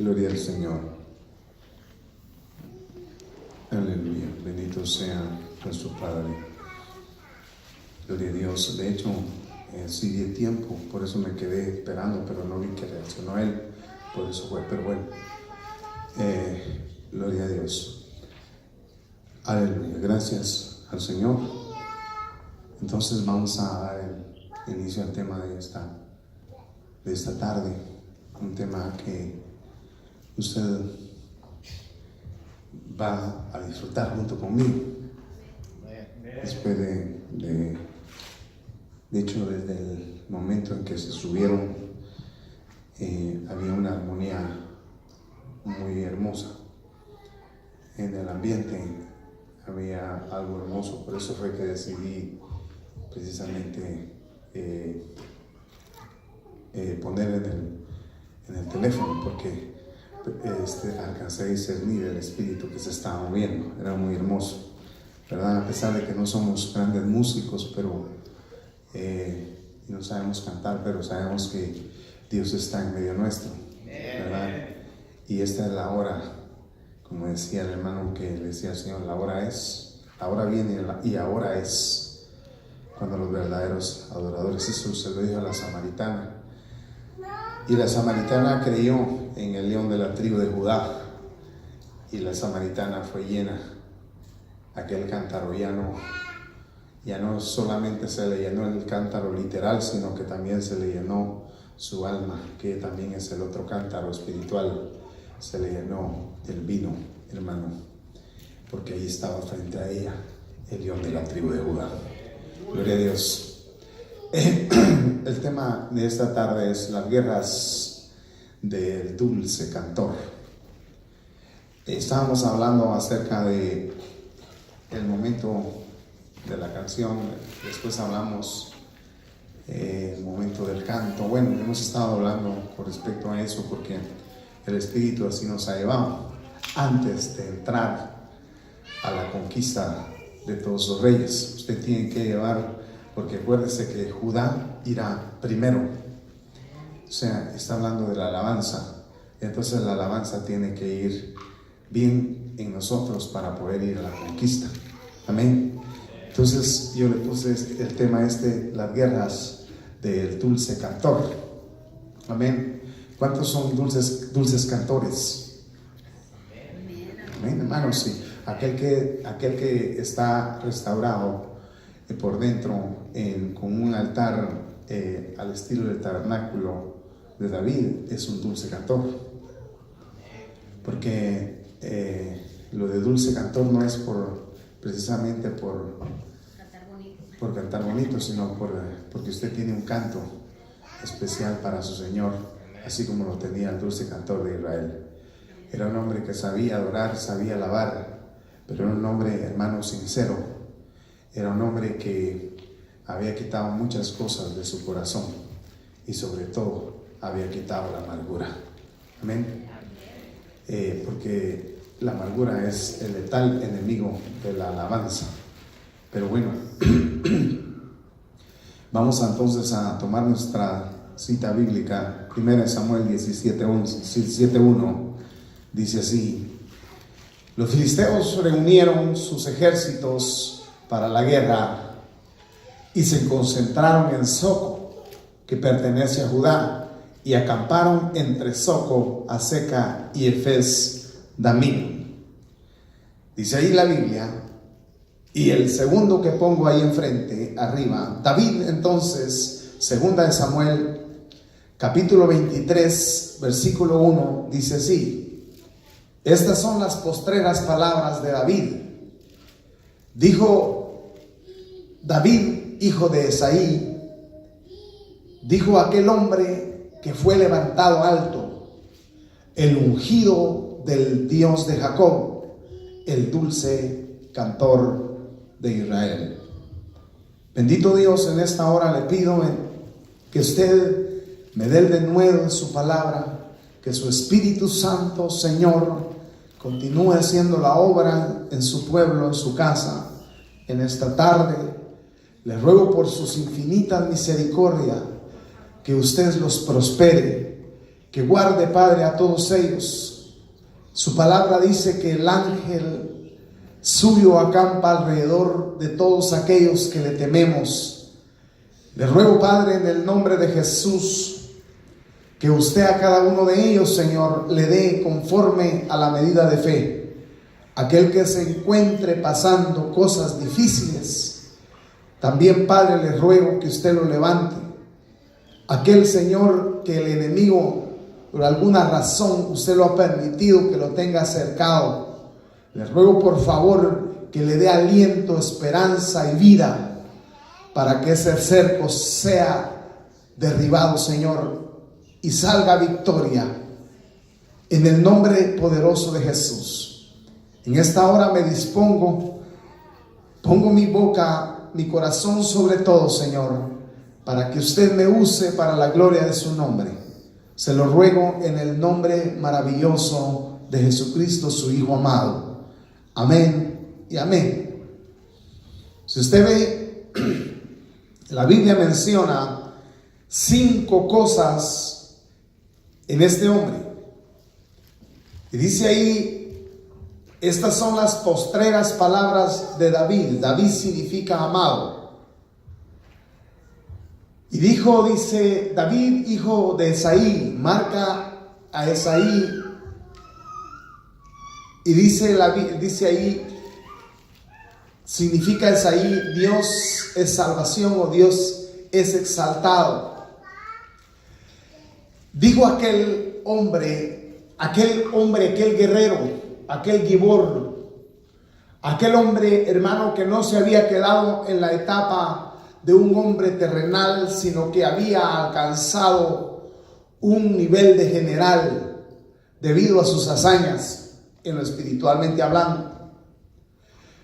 Gloria al Señor. Aleluya. Bendito sea nuestro Padre. Gloria a Dios. De hecho, sí di tiempo, por eso me quedé esperando, pero no vi que reaccionó él. Por eso fue, pero bueno. Gloria a Dios. Aleluya. Gracias al Señor. Entonces vamos a dar el inicio al tema de esta tarde. Un tema que usted va a disfrutar junto conmigo. Después de hecho, desde el momento en que se subieron, había una armonía muy hermosa en el ambiente, había algo hermoso. Por eso fue que decidí precisamente poner en el teléfono, porque alcancé a discernir el espíritu que se estaba moviendo. Era muy hermoso, ¿verdad? A pesar de que no somos grandes músicos, pero no sabemos cantar, pero sabemos que Dios está en medio nuestro, ¿verdad? Y esta es la hora, como decía el hermano que le decía al Señor, la hora viene y ahora es cuando los verdaderos adoradores. Eso se lo dijo a la samaritana. Y la samaritana creyó en el león de la tribu de Judá, y la samaritana fue llena. Aquel cántaro ya no solamente se le llenó el cántaro literal, sino que también se le llenó su alma, que también es el otro cántaro espiritual. Se le llenó del vino, hermano, porque ahí estaba frente a ella el león de la tribu de Judá. Gloria a Dios. El tema de esta tarde es las guerras del dulce cantor. Estábamos hablando acerca de el momento de la canción, después hablamos el momento del canto. Bueno, hemos estado hablando con respecto a eso porque el Espíritu así nos ha llevado antes de entrar a la conquista de todos los reyes. Usted tiene que llevar, porque acuérdese que Judá irá primero. O sea, está hablando de la alabanza. Entonces la alabanza tiene que ir bien en nosotros para poder ir a la conquista. Amén. Entonces yo le puse el tema las guerras del dulce cantor. Amén. ¿Cuántos son dulces cantores? Amén, hermanos. Sí. Aquel que está restaurado por dentro con un altar al estilo del tabernáculo de David es un dulce cantor. Porque lo de dulce cantor no es precisamente por cantar bonito, sino porque usted tiene un canto especial para su Señor, así como lo tenía el dulce cantor de Israel. Era un hombre que sabía adorar, sabía alabar, pero era un hombre, hermano, sincero. Era un hombre que había quitado muchas cosas de su corazón y sobre todo había quitado la amargura. Amén. Porque la amargura es el letal enemigo de la alabanza. Pero bueno, vamos entonces a tomar nuestra cita bíblica. 1 Samuel 17:1 dice así: los filisteos reunieron sus ejércitos para la guerra y se concentraron en Soco, que pertenece a Judá, y acamparon entre Soco, Aseca y Efes Damim. Dice ahí la Biblia, y el segundo que pongo ahí enfrente, arriba, David entonces, 2 Samuel, capítulo 23, versículo 1, dice así: estas son las postreras palabras de David. Dijo David, hijo de Esaí, dijo aquel hombre que fue levantado alto, el ungido del Dios de Jacob, el dulce cantor de Israel. Bendito Dios, en esta hora le pido que usted me dé el denuedo de su palabra, que su Espíritu Santo, Señor, continúe haciendo la obra en su pueblo, en su casa, en esta tarde. Le ruego por sus infinitas misericordias que usted los prospere, que guarde, Padre, a todos ellos. Su palabra dice que el ángel suyo acampa alrededor de todos aquellos que le tememos. Le ruego, Padre, en el nombre de Jesús, que usted a cada uno de ellos, Señor, le dé conforme a la medida de fe. Aquel que se encuentre pasando cosas difíciles, también, Padre, le ruego que usted lo levante. Aquel, Señor, que el enemigo, por alguna razón, usted lo ha permitido que lo tenga cercado, le ruego por favor que le dé aliento, esperanza y vida para que ese cerco sea derribado, Señor, y salga victoria en el nombre poderoso de Jesús. En esta hora me dispongo, pongo mi boca, mi corazón sobre todo, Señor, para que usted me use para la gloria de su nombre. Se lo ruego en el nombre maravilloso de Jesucristo, su Hijo amado. Amén y amén. Si usted ve, la Biblia menciona 5 cosas en este hombre. Y dice ahí, estas son las postreras palabras de David. David significa amado. Y dice David, hijo de Esaí, marca a Esaí. Y dice ahí, significa Esaí, Dios es salvación o Dios es exaltado. Dijo aquel hombre, aquel guerrero, aquel gibor, aquel hombre, hermano, que no se había quedado en la etapa de un hombre terrenal, sino que había alcanzado un nivel de general debido a sus hazañas, en lo espiritualmente hablando,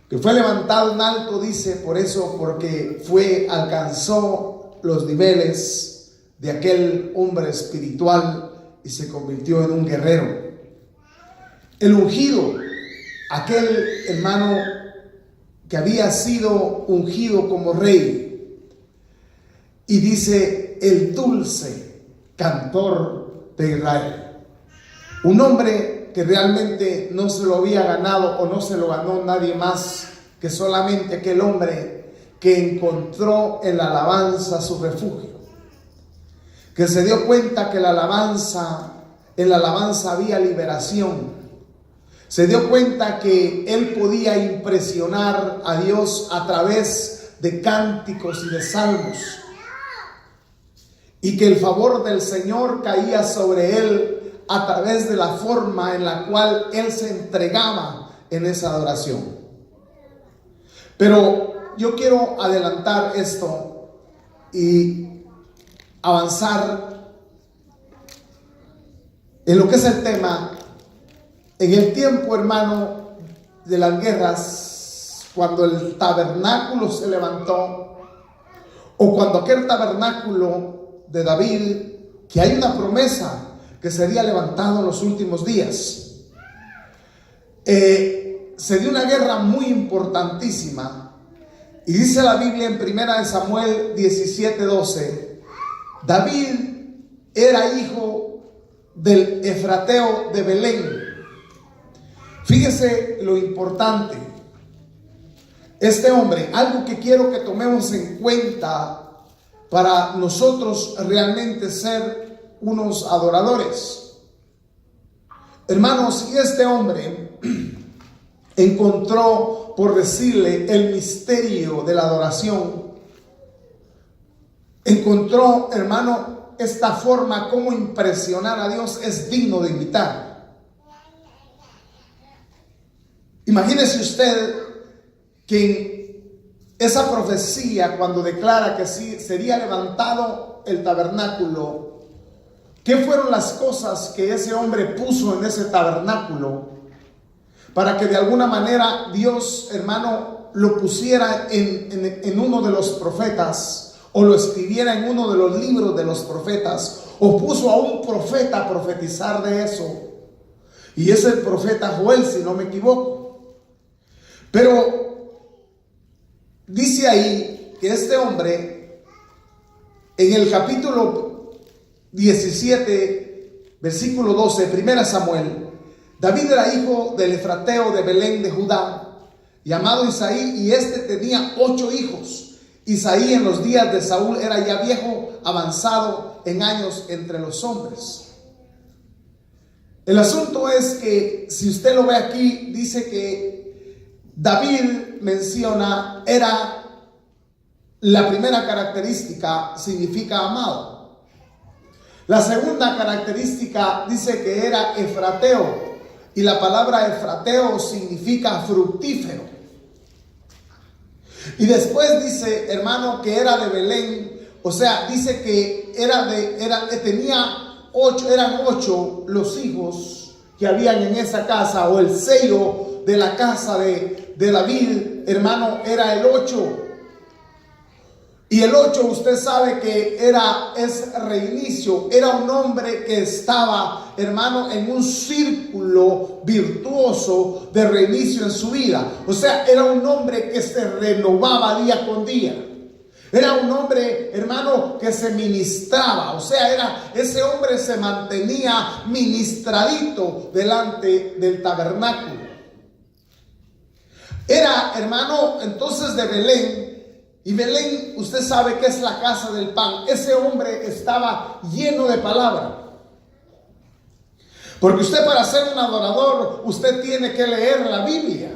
que fue levantado en alto, dice, por eso, porque alcanzó los niveles de aquel hombre espiritual y se convirtió en un guerrero. El ungido, aquel hermano que había sido ungido como rey, y dice el dulce cantor de Israel, un hombre que realmente no se lo había ganado o no se lo ganó nadie más que solamente aquel hombre que encontró en la alabanza su refugio, que se dio cuenta que en la alabanza había liberación, se dio cuenta que él podía impresionar a Dios a través de cánticos y de salmos, y que el favor del Señor caía sobre él a través de la forma en la cual él se entregaba en esa adoración. Pero yo quiero adelantar esto y avanzar en lo que es el tema. En el tiempo, hermano, de las guerras, cuando el tabernáculo se levantó, o cuando aquel tabernáculo de David, que hay una promesa que sería levantado en los últimos días, se dio una guerra muy importantísima. Y dice la Biblia en 1 Samuel 17:12, David era hijo del efrateo de Belén. Fíjese lo importante. Este hombre, algo que quiero que tomemos en cuenta para nosotros realmente ser unos adoradores. Hermanos, si este hombre encontró, por decirle, el misterio de la adoración, encontró, hermano, esta forma como impresionar a Dios, es digno de imitar. Imagínese usted que esa profecía, cuando declara que sí sería levantado el tabernáculo, ¿qué fueron las cosas que ese hombre puso en ese tabernáculo para que de alguna manera Dios, hermano, lo pusiera en uno de los profetas, o lo escribiera en uno de los libros de los profetas, o puso a un profeta a profetizar de eso? Y es el profeta Joel, si no me equivoco. Pero dice ahí que este hombre, en el capítulo 17 Versículo 12, primera Samuel. David era hijo del efrateo de Belén de Judá, llamado Isaí, y este tenía 8 hijos. Isaí en los días de Saúl era ya viejo, avanzado en años entre los hombres. El asunto es que, si usted lo ve aquí, dice que David menciona, era la primera característica, significa amado. La segunda característica dice que era efrateo, y la palabra efrateo significa fructífero. Y después dice, hermano, que era de Belén, o sea, dice que eran 8 los hijos que habían en esa casa, o el sello de la casa de David, hermano, era el 8. Y el 8, usted sabe que es reinicio, era un hombre que estaba, hermano, en un círculo virtuoso de reinicio en su vida. O sea, era un hombre que se renovaba día con día. Era un hombre, hermano, que se ministraba. O sea, ese hombre se mantenía ministradito delante del tabernáculo. Era, hermano, entonces de Belén. Y Belén, usted sabe que es la casa del pan. Ese hombre estaba lleno de palabra. Porque usted, para ser un adorador, usted tiene que leer la Biblia.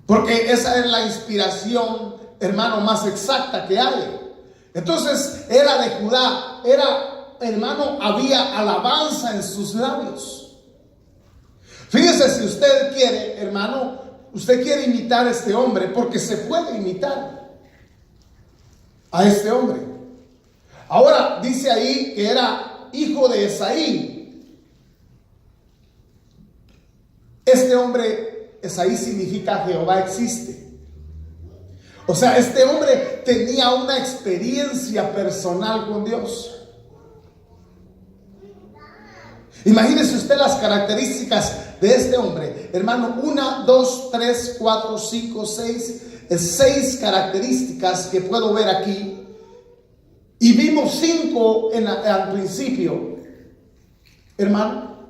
Porque esa es la inspiración, hermano, más exacta que hay. Entonces, era de Judá. Hermano, había alabanza en sus labios. Fíjese, si usted quiere, hermano, usted quiere imitar a este hombre, porque se puede imitar a este hombre. Ahora dice ahí que era hijo de Esaí. Este hombre, Esaí, significa Jehová existe. O sea, este hombre tenía una experiencia personal con Dios. Imagínese usted las características de este hombre, hermano. 1, 2, 3, 4, 5, 6 características que puedo ver aquí. Y vimos 5 al principio, hermano.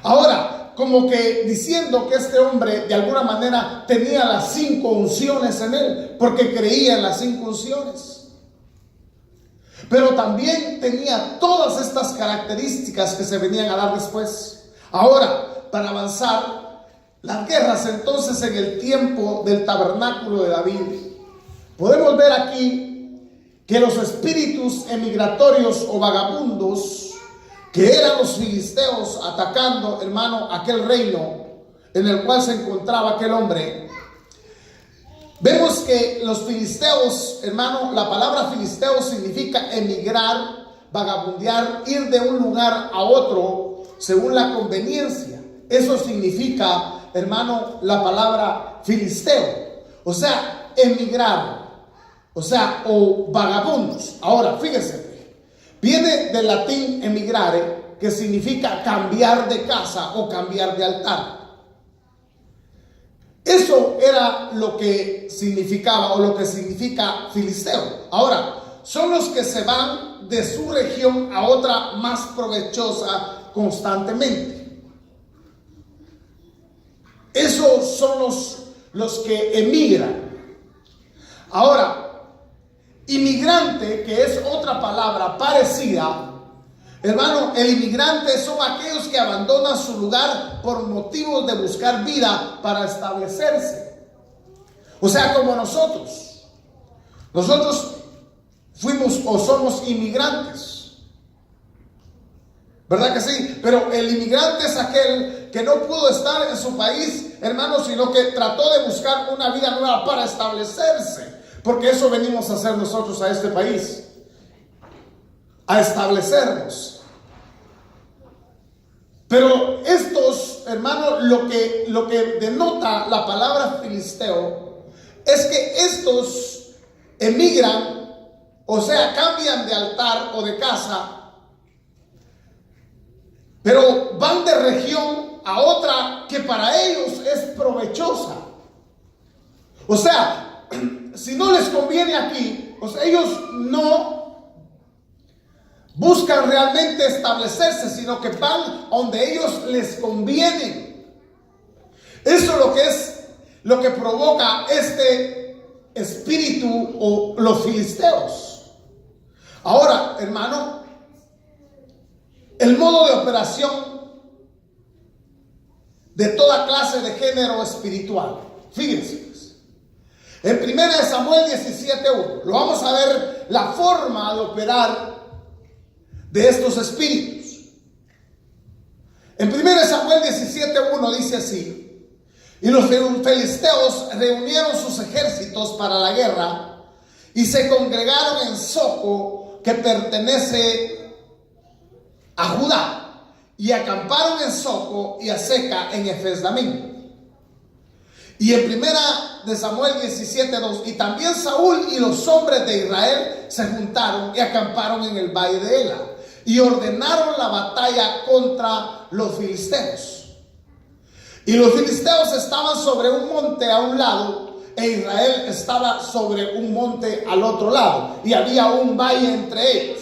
Ahora, como que diciendo que este hombre de alguna manera tenía las 5 unciones en él, porque creía en las 5 unciones. Pero también tenía todas estas características que se venían a dar después. Ahora, para avanzar, las guerras entonces en el tiempo del tabernáculo de David, podemos ver aquí que los espíritus emigratorios o vagabundos, que eran los filisteos atacando, hermano, aquel reino en el cual se encontraba aquel hombre. Vemos que los filisteos, hermano, la palabra filisteo significa emigrar, vagabundear, ir de un lugar a otro según la conveniencia. Eso significa, hermano, la palabra filisteo. O sea, emigrar, o sea, o vagabundos. Ahora, fíjese, viene del latín emigrare, que significa cambiar de casa o cambiar de altar. Eso era lo que significaba, o lo que significa filisteo. Ahora, son los que se van de su región a otra más provechosa constantemente. Esos son los que emigran. Ahora, inmigrante, que es otra palabra parecida, hermano, el inmigrante son aquellos que abandonan su lugar por motivos de buscar vida para establecerse. O sea, como nosotros fuimos o somos inmigrantes, ¿verdad que sí? Pero el inmigrante es aquel que no pudo estar en su país, hermano, sino que trató de buscar una vida nueva para establecerse. Porque eso venimos a hacer nosotros a este país, a establecernos. Pero estos, hermanos, lo que denota la palabra filisteo es que estos emigran, o sea, cambian de altar o de casa, pero van de región a otra que para ellos es provechosa. O sea, si no les conviene aquí, o sea, ellos no buscan realmente establecerse, sino que van donde ellos les conviene. Eso es lo que provoca este espíritu o los filisteos. Ahora, hermano, el modo de operación de toda clase de género espiritual. Fíjense, pues. En 1 Samuel 17:1 lo vamos a ver la forma de operar de estos espíritus. En 1 Samuel 17:1 dice así: y los filisteos reunieron sus ejércitos para la guerra y se congregaron en Soco, que pertenece a Judá, y acamparon en Soco y a Seca en Efes-Damim. Y en 1 Samuel 17:2, y también Saúl y los hombres de Israel se juntaron y acamparon en el valle de Ela y ordenaron la batalla contra los filisteos. Y los filisteos estaban sobre un monte a un lado e Israel estaba sobre un monte al otro lado, y había un valle entre ellos.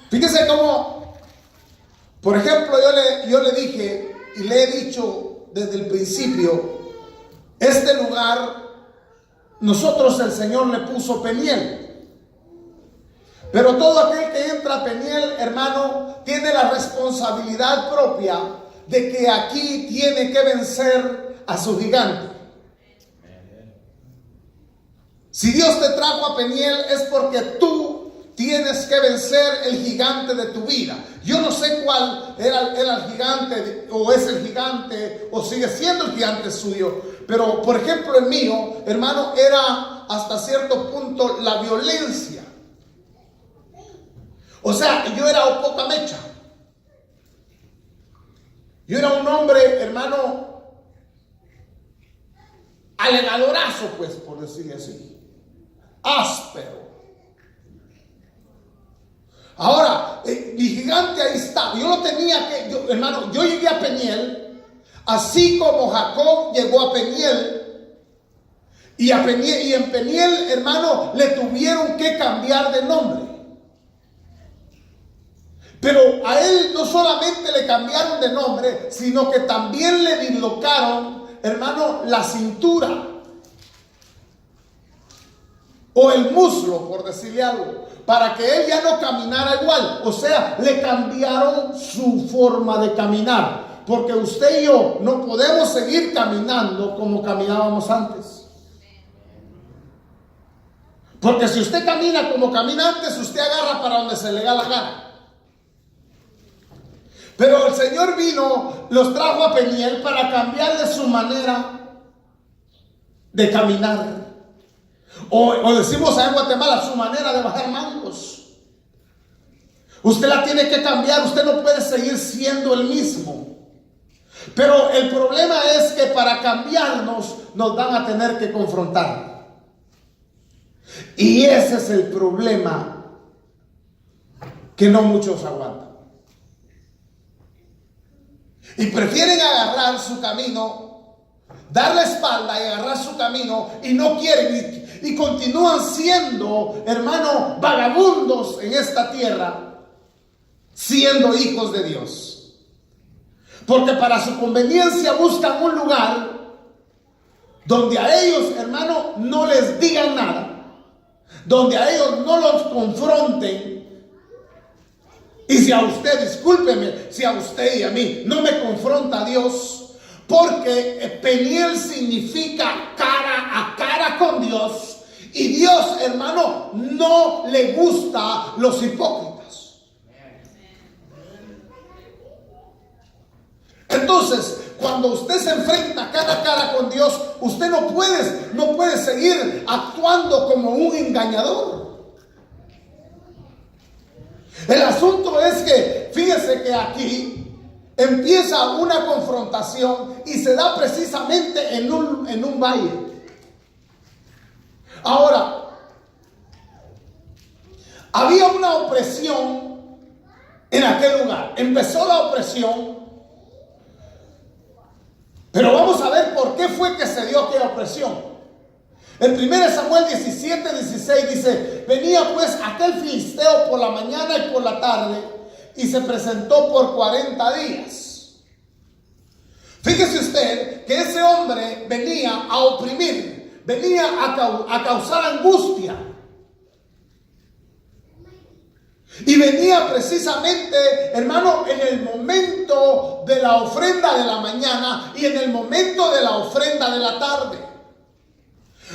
Fíjese cómo, por ejemplo, yo le dije y le he dicho desde el principio, este lugar, nosotros el Señor le puso Peniel. Pero todo aquel que entra a Peniel, hermano, tiene la responsabilidad propia de que aquí tiene que vencer a su gigante. Si Dios te trajo a Peniel es porque tú tienes que vencer el gigante de tu vida. Yo no sé cuál era el gigante, o es el gigante, o sigue siendo el gigante suyo. Pero, por ejemplo, el mío, hermano, era hasta cierto punto la violencia. O sea, yo era poca mecha. Yo era un hombre, hermano, alegadorazo, pues, por decirlo así. Áspero. Ahora, mi gigante ahí está. Yo lo tenía que, hermano, yo llegué a Peniel, así como Jacob llegó a Peniel, y en Peniel, hermano, le tuvieron que cambiar de nombre. Pero a él no solamente le cambiaron de nombre, sino que también le dislocaron, hermano, la cintura o el muslo, por decirle algo, para que él ya no caminara igual. O sea, le cambiaron su forma de caminar, porque usted y yo no podemos seguir caminando como caminábamos antes. Porque si usted camina como camina antes, usted agarra para donde se le da la gana. Pero el Señor vino, los trajo a Peniel para cambiarle su manera de caminar. O decimos en Guatemala, su manera de bajar mangos. Usted la tiene que cambiar, usted no puede seguir siendo el mismo. Pero el problema es que para cambiarnos nos van a tener que confrontar. Y ese es el problema que no muchos aguantan. Y prefieren agarrar su camino, dar la espalda y agarrar su camino, y no quieren, y continúan siendo, hermano, vagabundos en esta tierra, siendo hijos de Dios. Porque para su conveniencia buscan un lugar donde a ellos, hermano, no les digan nada, donde a ellos no los confronten. Y si a usted, discúlpeme, si a usted y a mí no me confronta Dios, porque Peniel significa cara a cara con Dios, y Dios, hermano, no le gusta los hipócritas. Entonces, cuando usted se enfrenta cara a cara con Dios, usted no puede seguir actuando como un engañador. El asunto es que, fíjese que aquí empieza una confrontación y se da precisamente en un valle. Ahora, había una opresión en aquel lugar. Empezó la opresión, pero vamos a ver por qué fue que se dio aquella opresión. En 1 Samuel 17:16 dice: venía pues aquel filisteo por la mañana y por la tarde, y se presentó por 40 días. Fíjese usted que ese hombre venía a oprimir, venía a causar angustia. Y venía precisamente, hermano, en el momento de la ofrenda de la mañana y en el momento de la ofrenda de la tarde.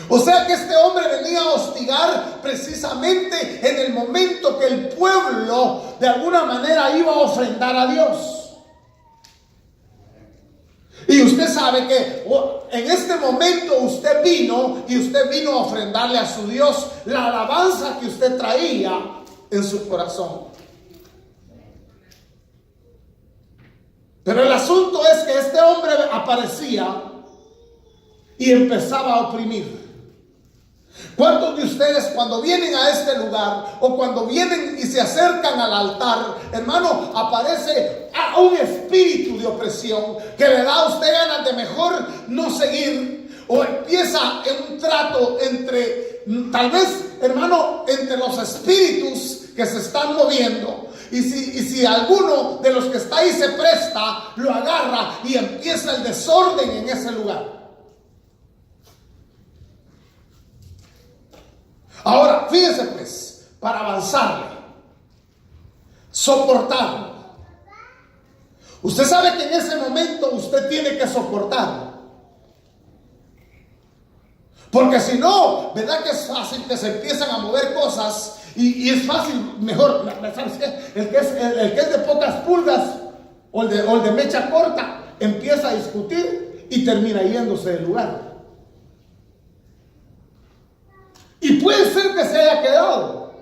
O sea que este hombre venía a hostigar precisamente en el momento que el pueblo de alguna manera iba a ofrendar a Dios. Y usted sabe que en este momento usted vino a ofrendarle a su Dios la alabanza que usted traía en su corazón. Pero el asunto es que este hombre aparecía y empezaba a oprimir. ¿Cuántos de ustedes cuando vienen a este lugar o cuando vienen y se acercan al altar, hermano, aparece a un espíritu de opresión que le da a usted ganas de mejor no seguir, o empieza en un trato entre, tal vez, hermano, entre los espíritus que se están moviendo? Y si alguno de los que está ahí se presta, lo agarra y empieza el desorden en ese lugar. Ahora, fíjese pues, para avanzarle, soportarlo. Usted sabe que en ese momento usted tiene que soportarlo. Porque si no, ¿verdad que es fácil que se empiezan a mover cosas? Y es fácil, mejor, ¿sabes qué? El que es de pocas pulgas o el de mecha corta empieza a discutir y termina yéndose del lugar. Y puede ser que se haya quedado,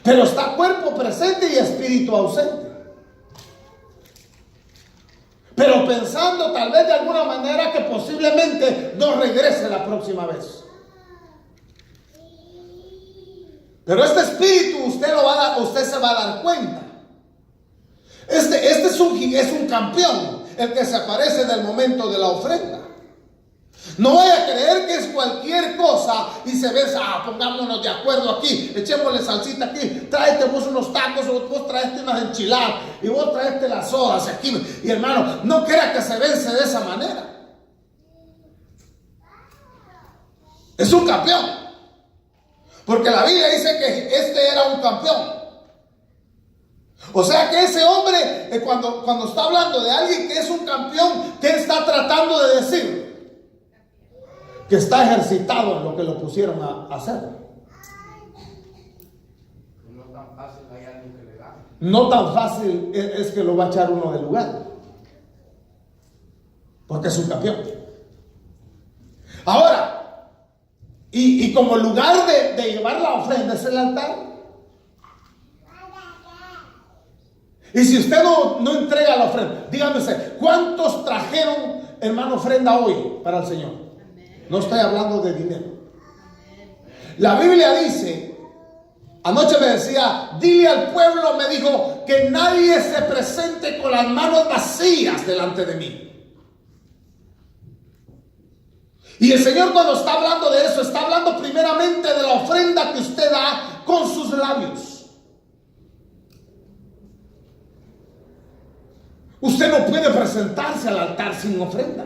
pero está cuerpo presente y espíritu ausente. Pero pensando tal vez de alguna manera que posiblemente no regrese la próxima vez. Pero este espíritu usted se va a dar cuenta. Este es un campeón, el que se aparece en el momento de la ofrenda. No vaya a creer que es cualquier cosa y se ve, pongámonos de acuerdo aquí, echémosle salsita aquí, tráete vos unos tacos, vos traeste unas enchiladas y vos traeste las sodas aquí. Y hermano, no crea que se vence de esa manera. Es un campeón. Porque la Biblia dice que este era un campeón. O sea que ese hombre, cuando está hablando de alguien que es un campeón, ¿qué está tratando de decir? Que está ejercitado en lo que lo pusieron a hacer. No tan fácil hay alguien que le gane. No tan fácil es que lo va a echar uno del lugar. Porque es un campeón. Ahora, y como lugar de llevar la ofrenda es el altar. Y si usted no entrega la ofrenda, dígame usted, ¿cuántos trajeron, hermano, ofrenda hoy para el Señor? No estoy hablando de dinero. La Biblia dice, anoche me decía, dile al pueblo, me dijo, que nadie se presente con las manos vacías delante de mí. Y el Señor, cuando está hablando de eso, está hablando primeramente de la ofrenda que usted da con sus labios. Usted no puede presentarse al altar sin ofrenda.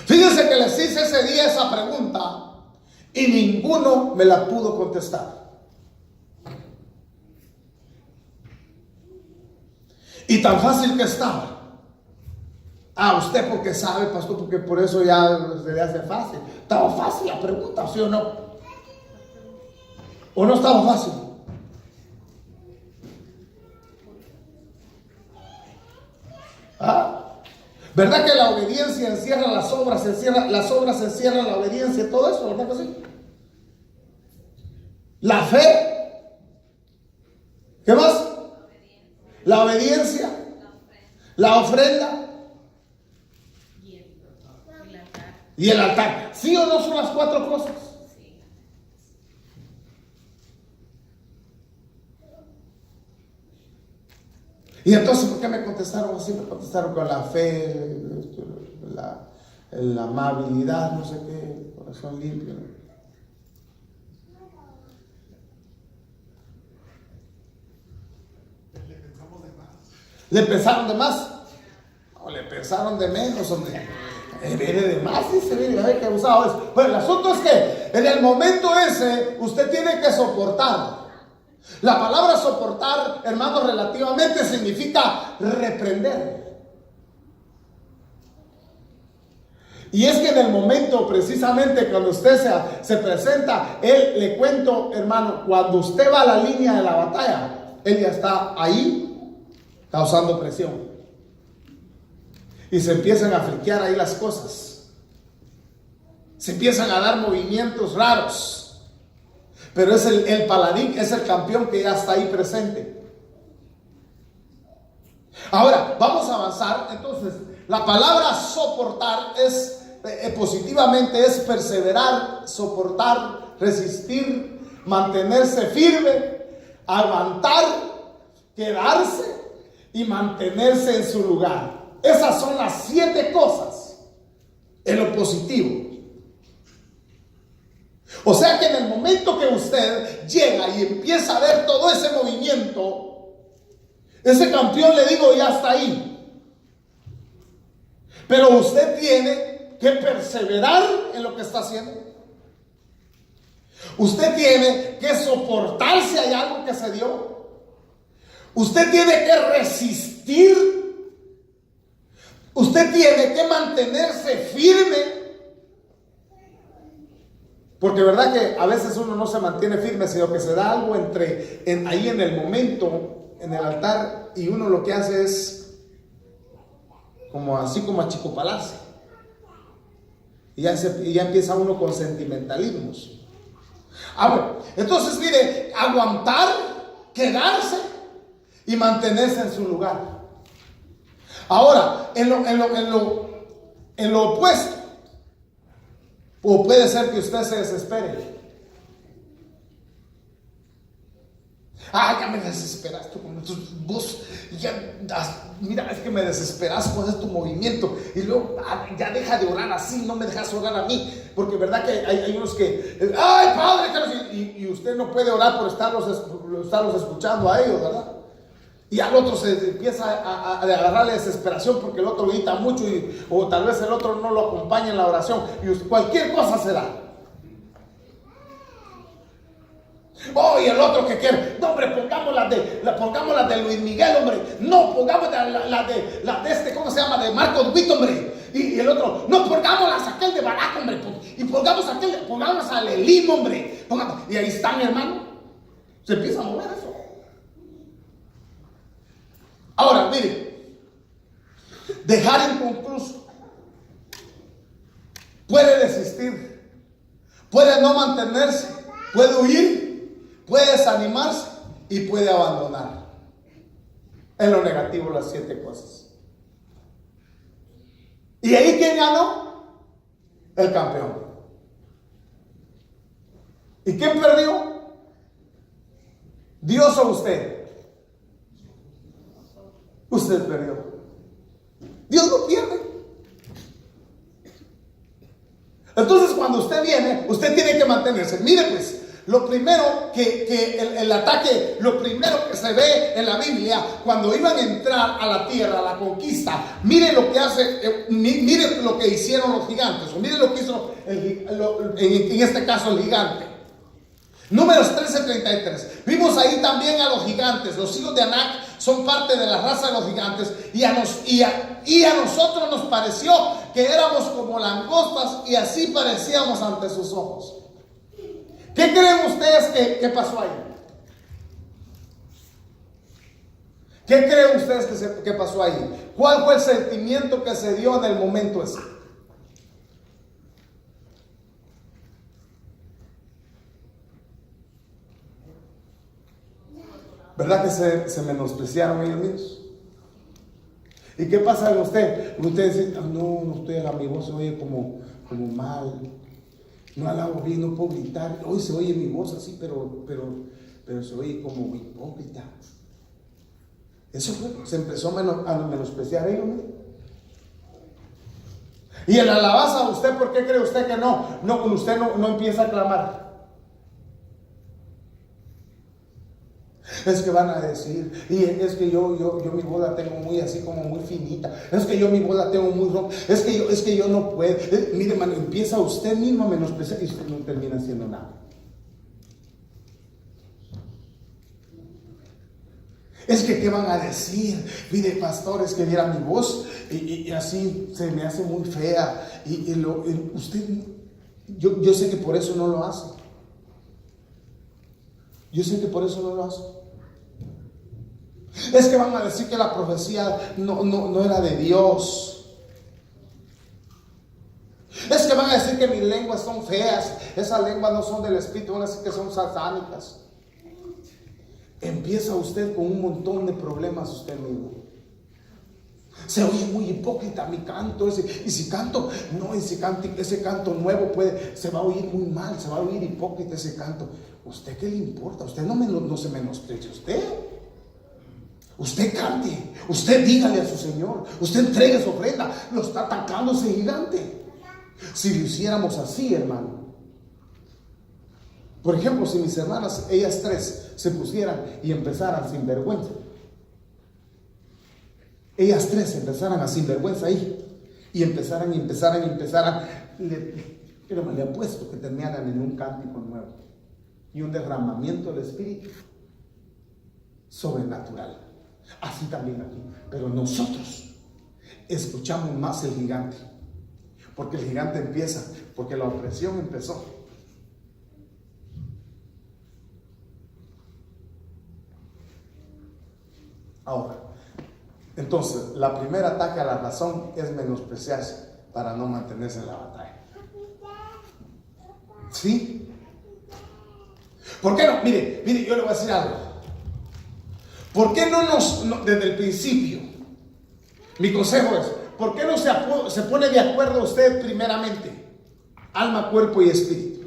Fíjense que les hice ese día esa pregunta y ninguno me la pudo contestar. Y tan fácil que estaba. Usted porque sabe, pastor, porque por eso ya se le hace fácil. Estaba fácil la pregunta, ¿sí o no? ¿O no estaba fácil? ¿Verdad que la obediencia encierra las obras, encierran la obediencia, todo eso, ¿verdad que sí? La fe. ¿Qué más? La obediencia. La ofrenda. Y el altar. ¿Sí o no son las cuatro cosas? Y entonces, ¿por qué me contestaron así? Me contestaron con la fe, la amabilidad, no sé qué, corazón limpio. ¿Le pensaron de más? No, le pensaron de menos, hombre. Viene de más, dice, mire, ay, qué abusado es. Pero el asunto es que en el momento ese usted tiene que soportar. La palabra soportar, hermanos, relativamente significa reprender. Y es que en el momento, precisamente cuando usted se presenta, él, le cuento, hermano, cuando usted va a la línea de la batalla, él ya está ahí causando presión. Y se empiezan a friquear ahí las cosas. Se empiezan a dar movimientos raros. Pero es el paladín, es el campeón que ya está ahí presente. Ahora, vamos a avanzar. Entonces, la palabra soportar es, positivamente, es perseverar, soportar, resistir, mantenerse firme, aguantar, quedarse y mantenerse en su lugar. Esas son las 7 cosas en lo positivo. O sea que en el momento que usted llega y empieza a ver todo ese movimiento, ese campeón, le digo, ya está ahí. Pero usted tiene que perseverar en lo que está haciendo. Usted tiene que soportar si hay algo que se dio. Usted tiene que resistir. Usted tiene que mantenerse firme. Porque verdad que a veces uno no se mantiene firme, sino que se da algo ahí en el momento, en el altar, y uno lo que hace es así como achicopalarse. Y ya empieza uno con sentimentalismos. Entonces mire, aguantar, quedarse y mantenerse en su lugar. Ahora, en lo opuesto, o puede ser que usted se desespere. Ya me desesperaste con tu voz. Mira, es que me desesperas con tu movimiento. Y luego, ya deja de orar así, no me dejas orar a mí. Porque verdad que hay unos que, ¡ay, Padre! Y usted no puede orar por estarlos escuchando a ellos, ¿verdad? Y al otro se empieza a agarrarle desesperación porque el otro grita mucho, o tal vez el otro no lo acompaña en la oración, y cualquier cosa se da. Y el otro que quiere, no, hombre, pongamos las de Luis Miguel, hombre, no, pongamos la de este, ¿cómo se llama? De Marcos Witt, hombre. Y el otro, no, pongámoslas aquel de Barak, hombre, y pongamos a Lelim, hombre. Y ahí están, hermano, se empieza a mover eso. Ahora, mire, dejar inconcluso, puede desistir, puede no mantenerse, puede huir, puede desanimarse y puede abandonar. En lo negativo, las 7 cosas. ¿Y ahí quién ganó? El campeón. ¿Y quién perdió? ¿Dios o usted? Usted perdió. Dios no pierde. Entonces, cuando usted viene, usted tiene que mantenerse. Mire, pues, lo primero el ataque, lo primero que se ve en la Biblia, cuando iban a entrar a la tierra, a la conquista, mire lo que mire lo que hicieron los gigantes, o mire lo que hizo en este caso el gigante. Números 13:33. Vimos ahí también a los gigantes. Los hijos de Anac son parte de la raza de los gigantes. Y a nosotros nos pareció que éramos como langostas, y así parecíamos ante sus ojos. ¿Qué creen ustedes que pasó ahí? ¿Qué creen ustedes que pasó ahí? ¿Cuál fue el sentimiento que se dio en el momento ese? ¿Verdad que se menospreciaron ellos mismos? ¿Y qué pasa con usted? Usted dice, no, usted mi voz se oye como mal. No alabo bien, no puedo gritar. Hoy se oye mi voz así, pero se oye como hipócrita. Eso fue, se empezó a menospreciar ellos, ¿no? Y en la alabanza, ¿usted por qué cree usted que no? No, usted no empieza a clamar. Es que van a decir, y es que yo mi voz la tengo muy así como muy finita. Es que yo mi voz la tengo muy ronca. Es que yo no puedo. Mire, hermano, empieza usted mismo a menospreciar y usted no termina haciendo nada. Es que ¿qué van a decir? Mire, pastores, que viera mi voz y así se me hace muy fea. Usted, yo sé que por eso no lo hace. Yo sé que por eso no lo hace. Es que van a decir que la profecía no era de Dios. Es que van a decir que mis lenguas son feas. Esas lenguas no son del Espíritu, van a decir que son satánicas. Empieza usted con un montón de problemas usted mismo. Se oye muy hipócrita mi canto ese. Y si canto, no, ese canto nuevo se va a oír muy mal, se va a oír hipócrita ese canto. ¿Usted qué le importa? Usted no se menosprecie usted. Usted cante, usted dígale a su Señor, usted entregue su ofrenda. Lo está atacando ese gigante. Si lo hiciéramos así, hermano. Por ejemplo, si mis hermanas, ellas tres, se pusieran y empezaran sin vergüenza. Ellas tres empezaran a sin vergüenza ahí. Y empezaran. Pero me le apuesto que terminaran en un cántico nuevo. Y un derramamiento del Espíritu sobrenatural. Así también aquí. Pero nosotros escuchamos más el gigante. Porque el gigante empieza. Porque la opresión empezó. Ahora, entonces, la primera ataque a la razón es menospreciarse para no mantenerse en la batalla. ¿Sí? ¿Por qué no? Mire, yo le voy a decir algo. ¿Por qué desde el principio, mi consejo es, ¿por qué no se pone de acuerdo usted primeramente? Alma, cuerpo y espíritu.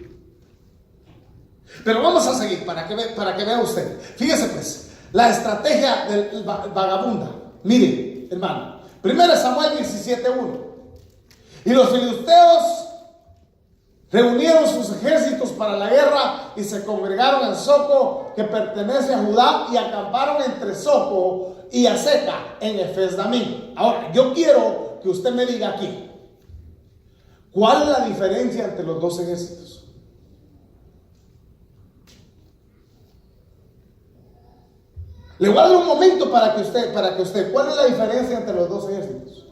Pero vamos a seguir para que vea usted. Fíjese pues. La estrategia del vagabunda. Mire, hermano. 1 Samuel 17:1. Y los filisteos reunieron sus ejércitos para la guerra y se congregaron en Soco, que pertenece a Judá, y acamparon entre Soco y Aseca en Efes-Damim. Ahora, yo quiero que usted me diga aquí, ¿cuál es la diferencia entre los dos ejércitos? Le voy a dar un momento para que usted, ¿cuál es la diferencia entre los dos ejércitos?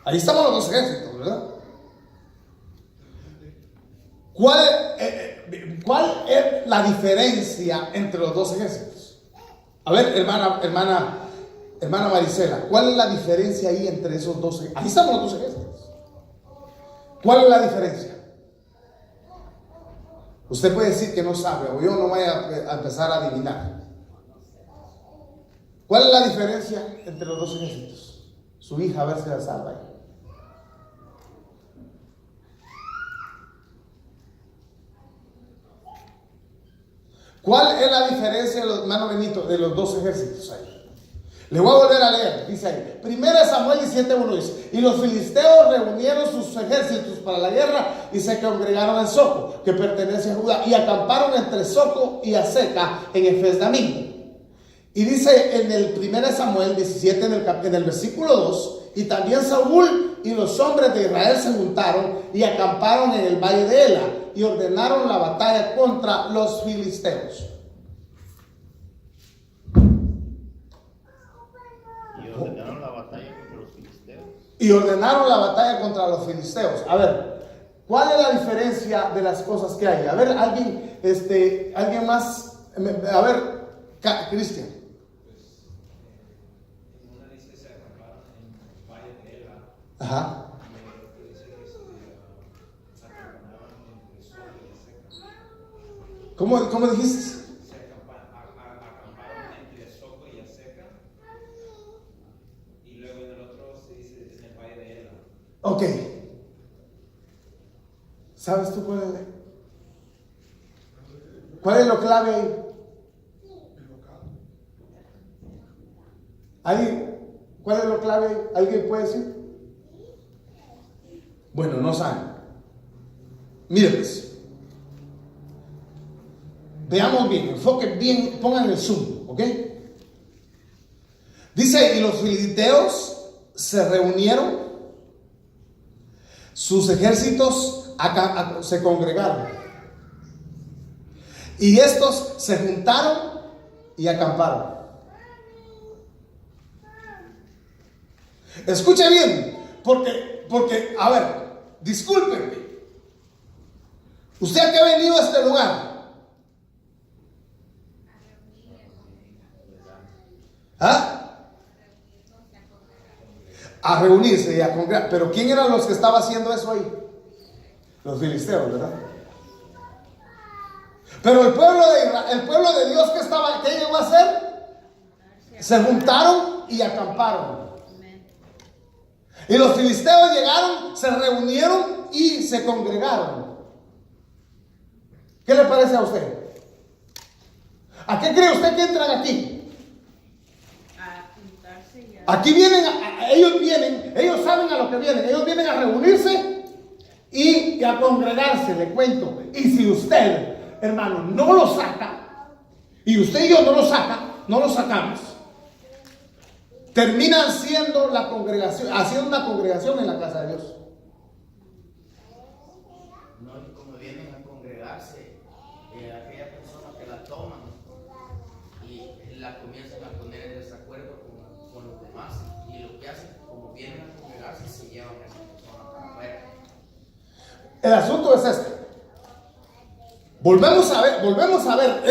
Ahí estamos los dos ejércitos, ¿verdad? ¿Cuál es la diferencia entre los dos ejércitos? A ver, hermana Marisela, ¿cuál es la diferencia ahí entre esos dos ejércitos? Ahí estamos los dos ejércitos. ¿Cuál es la diferencia? Usted puede decir que no sabe, o yo no voy a empezar a adivinar. ¿Cuál es la diferencia entre los dos ejércitos? Su hija, a ver si la salva ahí. ¿Cuál es la diferencia, hermano Benito, de los dos ejércitos ahí? Le voy a volver a leer, dice ahí. 1 Samuel 17:1 dice: y los filisteos reunieron sus ejércitos para la guerra y se congregaron en Soco, que pertenece a Judá, y acamparon entre Soco y Aseca en Efes-Damim. Y dice en el 1 Samuel 17, en el versículo 2, y también Saúl y los hombres de Israel se juntaron y acamparon en el valle de Ela y ordenaron la batalla contra los filisteos. Y ordenaron la batalla contra los filisteos. A ver, ¿cuál es la diferencia de las cosas que hay? A ver, alguien más. A ver, Cristian. Ajá. ¿Cómo dijiste? Se acamparon entre Soco y Aseca, y luego en el otro se dice en el valle de Ela. Ok. ¿Sabes tú cuál es lo clave ahí? ¿Cuál es lo clave ahí? ¿Alguien puede decir? Bueno, no saben. Mire pues. Veamos bien, enfoquen bien, pongan el zoom, ¿ok? Dice, y los filisteos se reunieron, sus ejércitos se congregaron, y estos se juntaron y acamparon. Escuche bien, porque, a ver, discúlpenme. ¿Usted a qué ha venido a este lugar? ¿Ah? A reunirse y a congregar. Pero ¿quién eran los que estaban haciendo eso ahí? Los filisteos, ¿verdad? Pero el pueblo de Israel, el pueblo de Dios, ¿qué llegó a hacer? Se juntaron y acamparon. Y los filisteos llegaron, se reunieron y se congregaron. ¿Qué le parece a usted? ¿A qué cree usted que entran aquí? Aquí vienen, ellos saben a lo que vienen. Ellos vienen a reunirse y a congregarse, le cuento. Y si usted, hermano, no lo saca, y usted y yo no lo sacamos, terminan siendo la congregación, haciendo una congregación en la casa de Dios. No, y como vienen a congregarse, aquellas personas que la toman y la comienzan a poner en desacuerdo con los demás, y lo que hacen, como vienen a congregarse, se llevan a esa persona para afuera. El asunto es este. Volvemos a ver,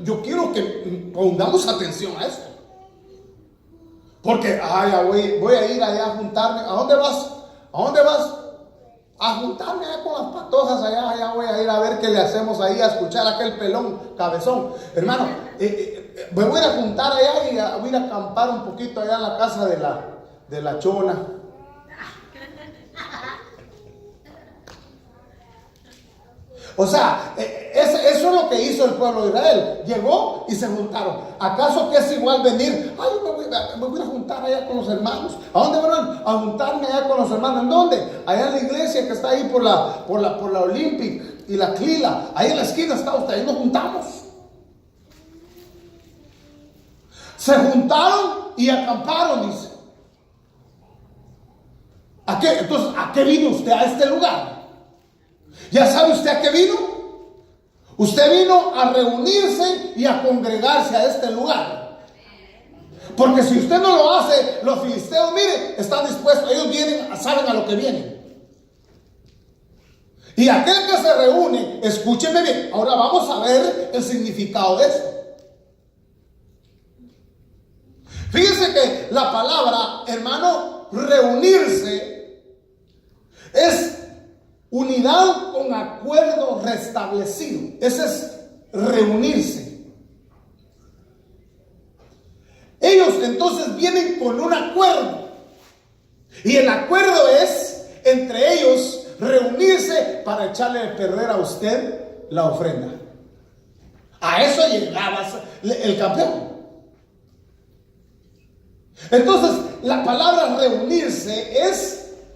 yo quiero que pongamos atención a esto. Porque, voy a ir allá a juntarme. ¿A dónde vas? ¿A dónde vas? A juntarme allá con las patojas allá voy a ir a ver qué le hacemos ahí, a escuchar a aquel pelón, cabezón. Hermano, me voy a ir a juntar allá y voy a ir a acampar un poquito allá en la casa de la chona. O sea, eso es lo que hizo el pueblo de Israel. Llegó y se juntaron. ¿Acaso que es igual venir? Ay, me voy a juntar allá con los hermanos. ¿A dónde van? A juntarme allá con los hermanos. ¿En dónde? Allá en la iglesia que está ahí por la Olympic y la Clila. Ahí en la esquina está usted. Ahí nos juntamos. Se juntaron y acamparon, dice. Entonces, ¿a qué vino usted a este lugar? ¿Ya sabe usted a qué vino? Usted vino a reunirse y a congregarse a este lugar. Porque si usted no lo hace, los filisteos, mire, están dispuestos. Ellos saben a lo que vienen. Y aquel que se reúne, escúcheme bien. Ahora vamos a ver el significado de esto. Fíjense que la palabra, hermano, reunirse es unidad con acuerdo restablecido. Ese es reunirse. Ellos entonces vienen con un acuerdo. Y el acuerdo es entre ellos reunirse para echarle a perder a usted la ofrenda. A eso llegaba el campeón. Entonces, la palabra reunirse es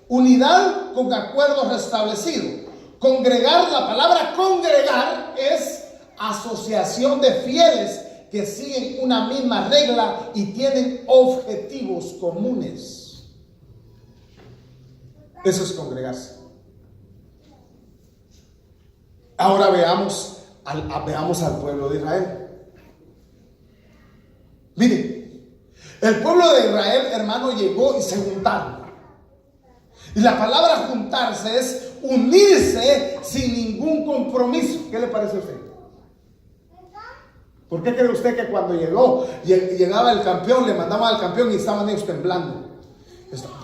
unidad con acuerdo restablecido. Congregar, la palabra congregar es asociación de fieles que siguen una misma regla y tienen objetivos comunes. Eso es congregarse. Ahora veamos al pueblo de Israel. Miren, el pueblo de Israel, hermano, llegó y se juntaron. Y la palabra juntarse es unirse sin ningún compromiso. ¿Qué le parece a usted? ¿Por qué cree usted que cuando llegaba el campeón, le mandaban al campeón y estaban ellos temblando?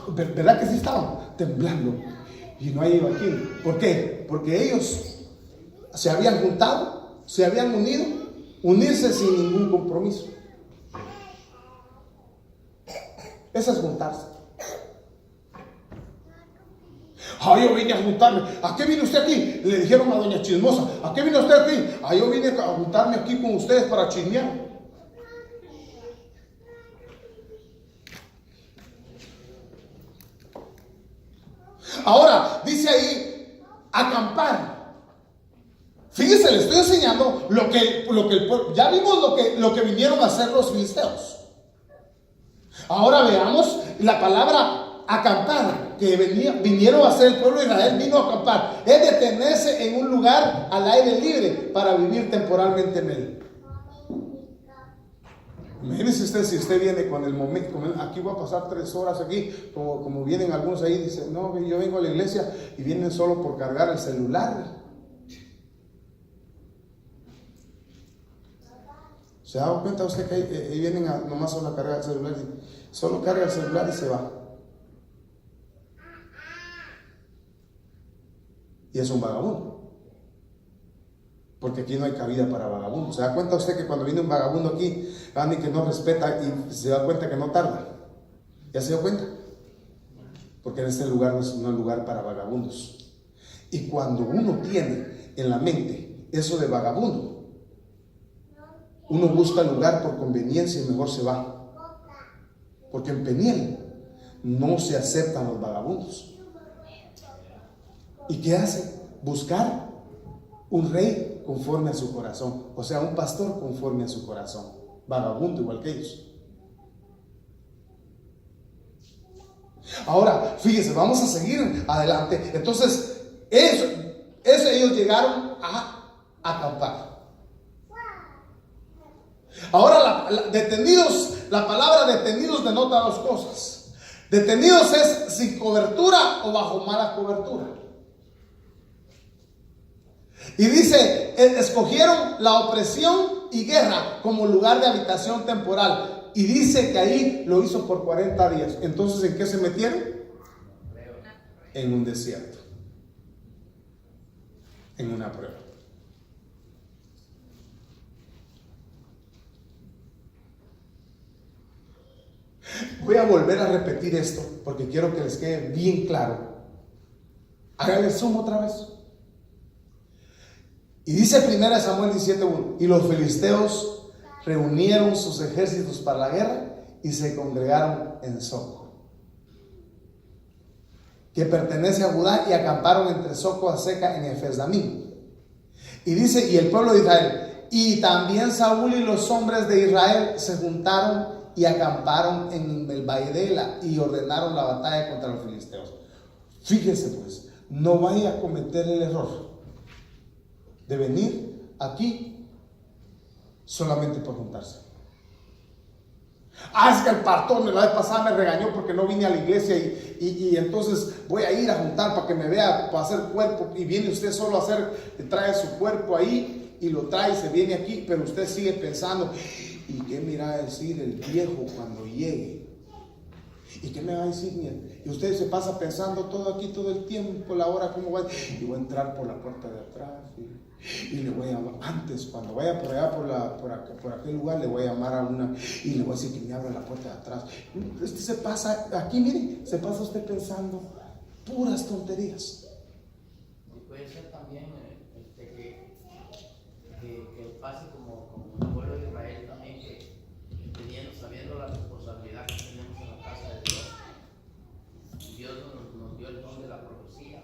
¿Verdad que sí estaban temblando? Y no hay aquí. ¿Por qué? Porque ellos se habían juntado, se habían unido, unirse sin ningún compromiso. Eso es juntarse. Yo vine a juntarme. ¿A qué vino usted aquí? Le dijeron a doña Chismosa. ¿A qué vino usted aquí? Yo vine a juntarme aquí con ustedes para chismear. Ahora, dice ahí, acampar. Fíjese, le estoy enseñando lo que el pueblo, ya vimos lo que vinieron a hacer los filisteos. Ahora veamos la palabra acampar, que vinieron a hacer el pueblo de Israel, vino a acampar. Es detenerse en un lugar al aire libre para vivir temporalmente en él. Imagínese usted, si usted viene con el momento, aquí voy a pasar 3 horas aquí, como vienen algunos ahí, dicen, no, yo vengo a la iglesia y vienen solo por cargar el celular. ¿Se ha dado cuenta usted que ahí vienen nomás solo a cargar el celular? Solo carga el celular y se va. Y es un vagabundo. Porque aquí no hay cabida para vagabundos. ¿Se da cuenta usted que cuando viene un vagabundo aquí, alguien que no respeta y se da cuenta que no tarda? ¿Ya se dio cuenta? Porque en este lugar no es un lugar para vagabundos. Y cuando uno tiene en la mente eso de vagabundo, uno busca lugar por conveniencia y mejor se va. Porque en Peniel no se aceptan los vagabundos. ¿Y qué hace? Buscar un rey conforme a su corazón. O sea, un pastor conforme a su corazón. Vagabundo igual que ellos. Ahora, fíjese, vamos a seguir adelante. Entonces, eso ellos llegaron a acampar. Ahora, la palabra detenidos denota 2 cosas. Detenidos es sin cobertura o bajo mala cobertura. Y dice, escogieron la opresión y guerra como lugar de habitación temporal. Y dice que ahí lo hizo por 40 días. Entonces, ¿en qué se metieron? En un desierto. En una prueba. Voy a volver a repetir esto porque quiero que les quede bien claro. Háganle zoom otra vez. Y dice 1 Samuel 17:1: y los filisteos reunieron sus ejércitos para la guerra y se congregaron en Soco, que pertenece a Judá, y acamparon entre Soco a Seca en Efes-Damim. Y dice, y el pueblo de Israel, y también Saúl y los hombres de Israel se juntaron y acamparon en el valle de Ela y ordenaron la batalla contra los filisteos. Fíjese pues, no vaya a cometer el error de venir aquí solamente por juntarse. Es que el pastor la vez pasada me regañó porque no vine a la iglesia y entonces voy a ir a juntar para que me vea, para hacer cuerpo, y viene usted solo a hacer, trae su cuerpo ahí y lo trae y se viene aquí, pero usted sigue pensando, ¿y qué me irá a decir el viejo cuando llegue? ¿Y qué me va a decir? Y usted se pasa pensando todo aquí, todo el tiempo, la hora, cómo va. Y voy a entrar por la puerta de atrás. Y le voy a llamar, antes, cuando vaya por allá, por aquel lugar, le voy a llamar a una y le voy a decir que me abra la puerta de atrás. Usted se pasa, aquí mire, se pasa usted pensando puras tonterías. Y puede ser también que pase como el pueblo de Israel también, que sabiendo la responsabilidad que tenemos en la casa de Dios. Dios nos dio el don de la profecía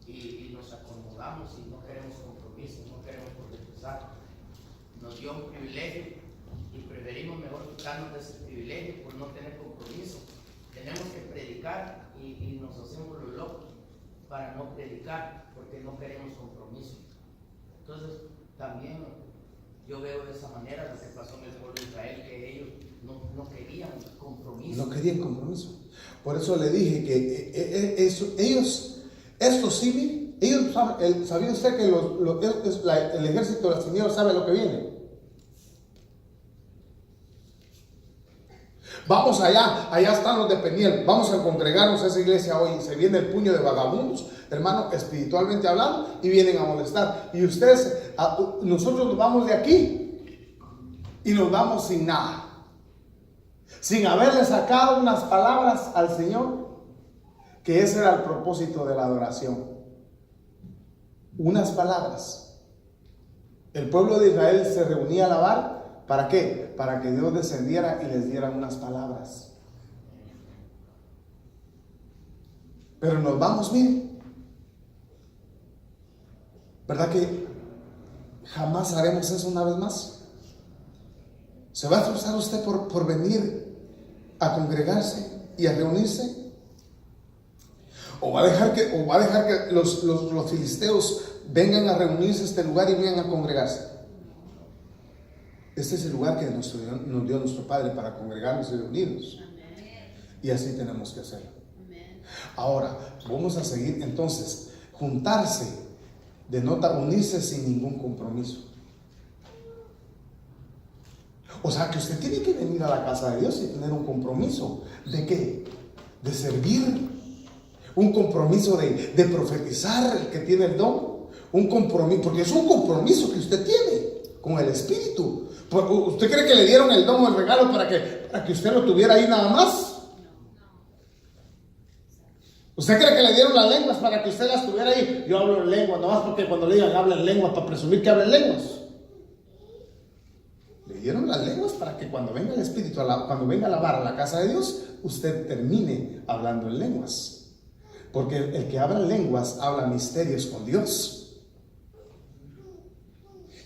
y nos acomodamos y no queremos compromiso, no queremos profetizar. Nos dio un privilegio y preferimos mejor quitarnos de ese privilegio por no tener compromiso. Tenemos que predicar y nos hacemos los locos para no predicar porque no queremos compromiso. Entonces, también yo veo de esa manera lo que pasó en el pueblo de Israel, que ellos no querían compromiso. No querían compromiso. Por eso le dije que esto sí, ellos saben, ¿sabía usted que el ejército de los señores sabe lo que viene? Vamos allá están los de Peniel, vamos a congregarnos a esa iglesia hoy. Se viene el puño de vagabundos, hermano, espiritualmente hablando, y vienen a molestar. Y ustedes, nosotros nos vamos de aquí y nos vamos sin nada, sin haberle sacado unas palabras al Señor, que ese era el propósito de la adoración. Unas palabras. El pueblo de Israel se reunía a alabar. ¿Para qué? Para que Dios descendiera y les diera unas palabras. Pero nos vamos, miren, ¿Verdad que jamás haremos eso una vez más? ¿Se va a esforzar usted por venir a congregarse y a reunirse? ¿O va a dejar que los filisteos vengan a reunirse a este lugar y vengan a congregarse? Este es el lugar que nos dio nuestro Padre para congregarnos y reunirnos. Y así tenemos que hacerlo. Ahora, vamos a seguir entonces. Juntarse denota unirse sin ningún compromiso. O sea que usted tiene que venir a la casa de Dios y tener un compromiso. ¿De qué? De servir. Un compromiso de profetizar, el que tiene el don. Un compromiso, porque es un compromiso que usted tiene con el Espíritu. ¿Usted cree que le dieron el don o el regalo para que usted lo tuviera ahí nada más? ¿Usted cree que le dieron las lenguas para que usted las tuviera ahí? Yo hablo en lenguas, nomás porque cuando le digan habla en lenguas, para presumir que habla en lenguas. Le dieron las lenguas para que cuando venga el Espíritu, cuando venga a alabar a la casa de Dios, usted termine hablando en lenguas. Porque el que habla en lenguas habla misterios con Dios.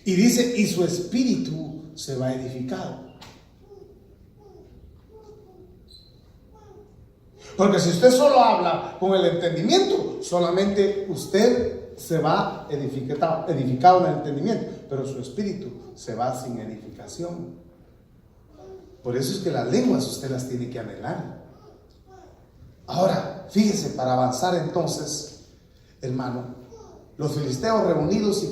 Y dice, y su espíritu se va edificado. Porque si usted solo habla con el entendimiento, solamente usted se va edificado en el entendimiento, pero su espíritu se va sin edificación. Por eso es que las lenguas usted las tiene que anhelar. Ahora, fíjese, para avanzar entonces, hermano, los filisteos reunidos y